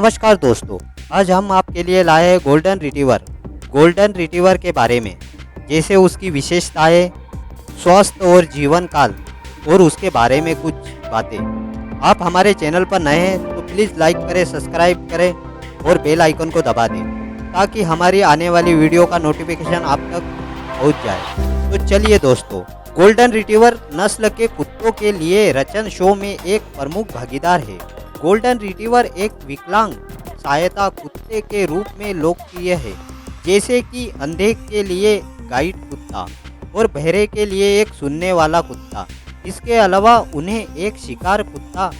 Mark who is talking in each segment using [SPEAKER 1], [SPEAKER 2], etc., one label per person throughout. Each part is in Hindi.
[SPEAKER 1] नमस्कार दोस्तों, आज हम आपके लिए लाए हैं गोल्डन रिट्रीवर के बारे में, जैसे उसकी विशेषताएं, स्वास्थ्य और जीवन काल और उसके बारे में कुछ बातें। आप हमारे चैनल पर नए हैं तो प्लीज़ लाइक करें, सब्सक्राइब करें और बेल आइकन को दबा दें ताकि हमारी आने वाली वीडियो का नोटिफिकेशन आप तक पहुंच जाए। तो चलिए दोस्तों, गोल्डन रिट्रीवर नस्ल के कुत्तों के लिए रचन शो में एक प्रमुख भागीदार है। गोल्डन रिट्रीवर एक विकलांग सहायता कुत्ते के रूप में लोकप्रिय है, जैसे कि अंधे के लिए गाइड कुत्ता और बहरे के लिए एक सुनने वाला कुत्ता। इसके अलावा उन्हें एक शिकार कुत्ता,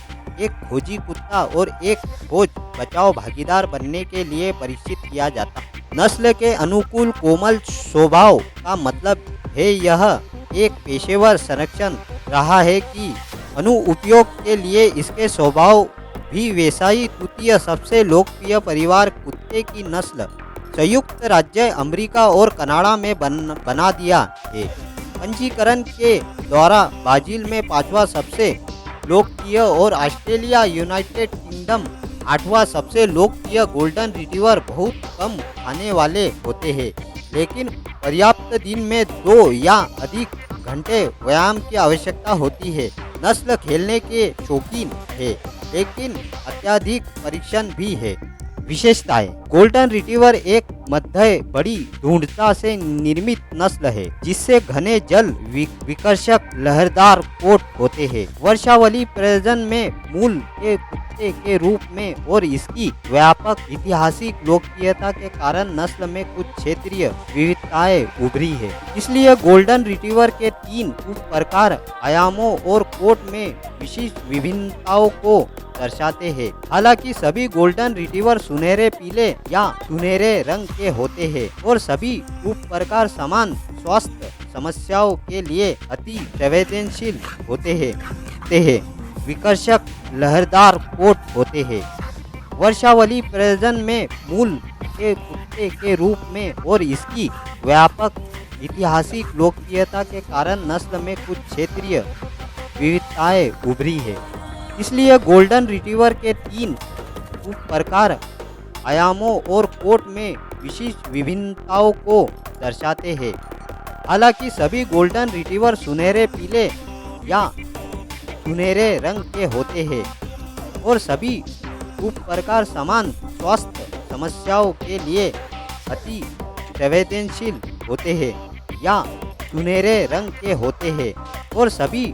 [SPEAKER 1] एक खोजी कुत्ता और एक खोज बचाव भागीदार बनने के लिए परीक्षित किया जाता है। नस्ल के अनुकूल कोमल स्वभाव का मतलब है यह एक पेशेवर संरक्षण रहा है कि अनुउपयोग के लिए इसके स्वभाव भी वैसा ही। तृतीय सबसे लोकप्रिय परिवार कुत्ते की नस्ल संयुक्त राज्य अमेरिका और कनाडा में बना दिया है। पंजीकरण के द्वारा ब्राजील में 5वां सबसे लोकप्रिय और ऑस्ट्रेलिया यूनाइटेड किंगडम 8वां सबसे लोकप्रिय। गोल्डन रिट्रीवर बहुत कम खाने वाले होते हैं, लेकिन पर्याप्त दिन में 2 या अधिक घंटे व्यायाम की आवश्यकता होती है। नस्ल खेलने के शौकीन है, लेकिन अत्यधिक परीक्षण भी है। विशेषताएं: गोल्डन रिट्रीवर एक मध्य बड़ी ढूंढता से निर्मित नस्ल है, जिससे घने जल विकर्षक लहरदार कोट होते हैं। वर्षावली प्रजनन में मूल के कुत्ते के रूप में और इसकी व्यापक ऐतिहासिक लोकप्रियता के कारण नस्ल में कुछ क्षेत्रीय विविधताएं उभरी है। इसलिए गोल्डन रिट्रीवर के 3 उप प्रकार आयामों और कोट में विशिष्ट विभिन्नताओं को दर्शाते हैं। हालांकि सभी गोल्डन रिट्रीवर सुनहरे पीले या सुनहरे रंग के होते हैं और सभी उप प्रकार समान स्वास्थ्य समस्याओं के लिए अति संवेदनशील होते हैं। विकर्षक लहरदार कोट होते हैं। वर्षावली प्रजनन में मूल के कुत्ते के रूप में और इसकी व्यापक ऐतिहासिक लोकप्रियता के कारण नस्ल में कुछ क्षेत्रीय विविधताएं उभरी है। इसलिए गोल्डन रिट्रीवर के 3 उप प्रकार आयामों और कोट में विशिष्ट विभिन्नताओं को दर्शाते हैं। हालांकि सभी गोल्डन रिट्रीवर सुनहरे पीले या सुनहरे रंग के होते हैं और सभी उप प्रकार समान स्वास्थ्य समस्याओं के लिए अति संवेदनशील होते हैं या सुनहरे रंग के होते हैं और सभी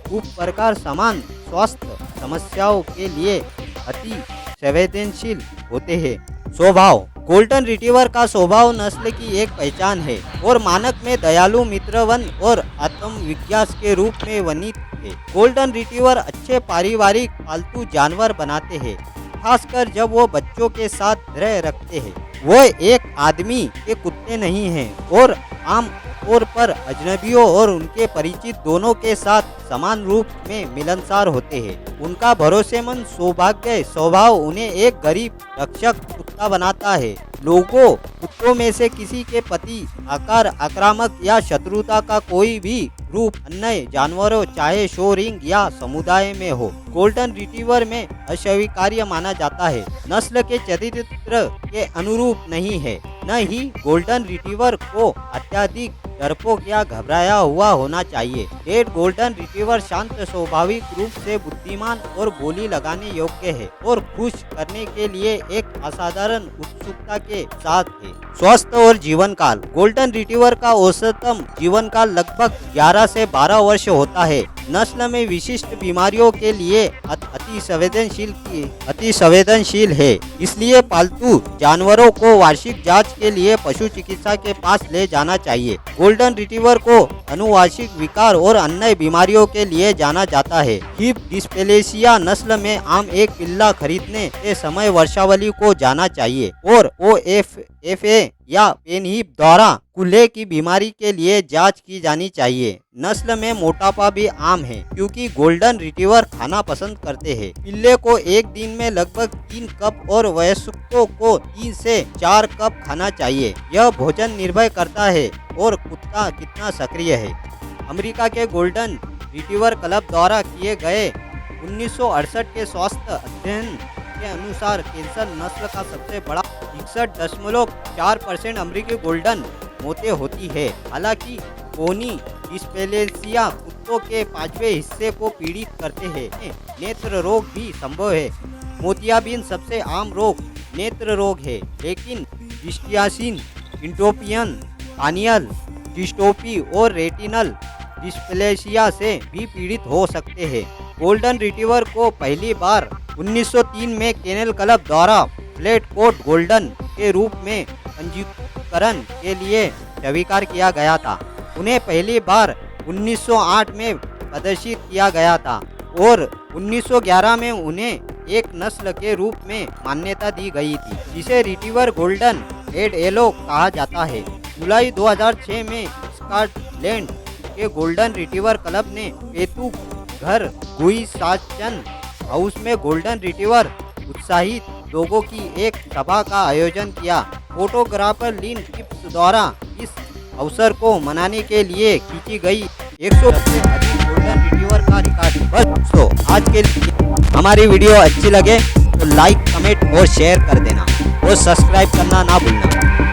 [SPEAKER 1] उप प्रकार समान स्वास्थ्य समस्याओं के लिए अति संवेदनशील होते हैं। स्वभाव: गोल्डन रिट्रीवर का स्वभाव नस्ल की एक पहचान है और मानक में दयालु, मित्रवन और आत्मविश्वास के रूप में वर्णित है। गोल्डन रिट्रीवर अच्छे पारिवारिक पालतू जानवर बनाते हैं, खासकर जब वो बच्चों के साथ धैर्य रखते हैं। वो एक आदमी के कुत्ते नहीं हैं और आम तौर पर अजनबियों और उनके परिचित दोनों के साथ समान रूप में मिलनसार होते हैं। उनका भरोसेमंद सौभाग्य स्वभाव उन्हें एक गरीब रक्षक कुत्ता बनाता है। लोगों कुत्तों में से किसी के प्रति आकार आक्रामक या शत्रुता का कोई भी रूप अन्य जानवरों, चाहे शोरिंग या समुदाय में हो, गोल्डन रिट्रीवर में अस्वीकार्य माना जाता है। नस्ल के चरित्र के अनुरूप नहीं है। न ही गोल्डन रिट्रीवर को अत्यधिक डरपोक या घबराया हुआ होना चाहिए। रेड गोल्डन रिट्रीवर शांत, स्वाभाविक रूप से बुद्धिमान और बोली लगाने योग्य है और खुश करने के लिए एक असाधारण उत्सुकता के साथ है। स्वास्थ्य और जीवन काल: गोल्डन रिट्रीवर का औसतम जीवन काल लगभग 11 से 12 वर्ष होता है। नस्ल में विशिष्ट बीमारियों के लिए अति संवेदनशील है, इसलिए पालतू जानवरों को वार्षिक जांच के लिए पशु चिकित्सा के पास ले जाना चाहिए। गोल्डन रिट्रीवर को अनुवांशिक विकार और अन्य बीमारियों के लिए जाना जाता है। हिप डिस्प्लेसिया: नस्ल में आम एक पिल्ला खरीदने के समय वंशावली को जाना चाहिए और OFFA या पेनहिप द्वारा कूल्हे की बीमारी के लिए जांच की जानी चाहिए। नस्ल में मोटापा भी आम है, क्योंकि गोल्डन रिट्रीवर खाना पसंद करते हैं। पिल्ले को एक दिन में लगभग 3 कप और वयस्कों को 3 से 4 कप खाना चाहिए। यह भोजन निर्भर करता है और कुत्ता कितना सक्रिय है। अमेरिका के गोल्डन रिट्रीवर क्लब द्वारा किए गए 1968 के स्वास्थ्य अध्ययन के अनुसार कैंसर नस्ल का सबसे बड़ा 61.4% अमेरिकी गोल्डन मोते होती है। हालांकि पोनी डिस्प्लेसिया कुत्तों के 5वें हिस्से को पीड़ित करते हैं। नेत्र रोग भी संभव है। मोतियाबिंद सबसे आम रोग नेत्र रोग है, लेकिन डिस्टियासिन, इंटोपियन, पानियल डिस्टोपी और रेटिनल डिस्प्लेसिया से भी पीड़ित हो सकते हैं। गोल्डन रिट्रीवर को पहली बार 1903 में केनल क्लब द्वारा फ्लैट कोट गोल्डन के रूप में पंजीकरण के लिए स्वीकार किया गया था। उन्हें पहली बार 1908 में प्रदर्शित किया गया था और 1911 में उन्हें एक नस्ल के रूप में मान्यता दी गई थी, जिसे रिट्रीवर गोल्डन हेड येलो कहा जाता है। जुलाई 2006 में स्कॉटलैंड के गोल्डन रिट्रीवर क्लब ने पेतु घर गुइसाचन हाउस में गोल्डन रिट्रीवर उत्साहित लोगों की एक सभा का आयोजन किया। फोटोग्राफर लिन टिप्स द्वारा इस अवसर को मनाने के लिए खींची गई 100 से अधिक गोल्डन रिट्रीवर का रिकॉर्ड। बस दोस्तों, आज के लिए हमारी वीडियो अच्छी लगे तो लाइक, कमेंट और शेयर कर देना और सब्सक्राइब करना ना भूलना।